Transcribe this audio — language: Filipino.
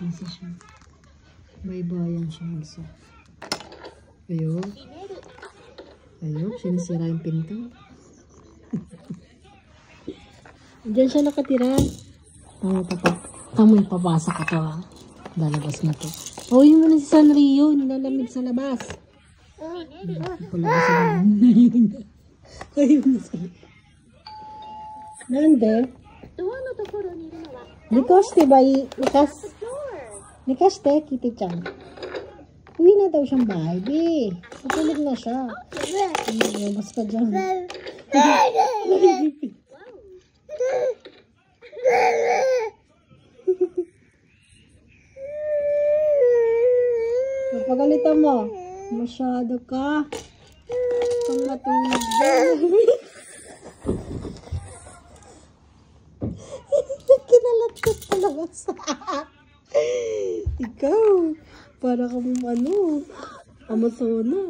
Kasi siya. Baybayan siya isa. Ayun. Ayun, sinisira yung pinto. Diyan siya nakatira. Tamoy papasok ka to ha. Lalabas na to. Pauwi mo na si Sanrio. Nilalamig sa labas. Palabas na yun. Ayun na sa Nande? Nikaste ba? Nikaste, Kitty-chan. Uwi na daw siyang bahay, be. Matulog na siya. Mas ka dyan. Napagalitan mo. Masyado ka. Kang matulog. Kinalatot talaga sa ikaw. Para kang Amazona.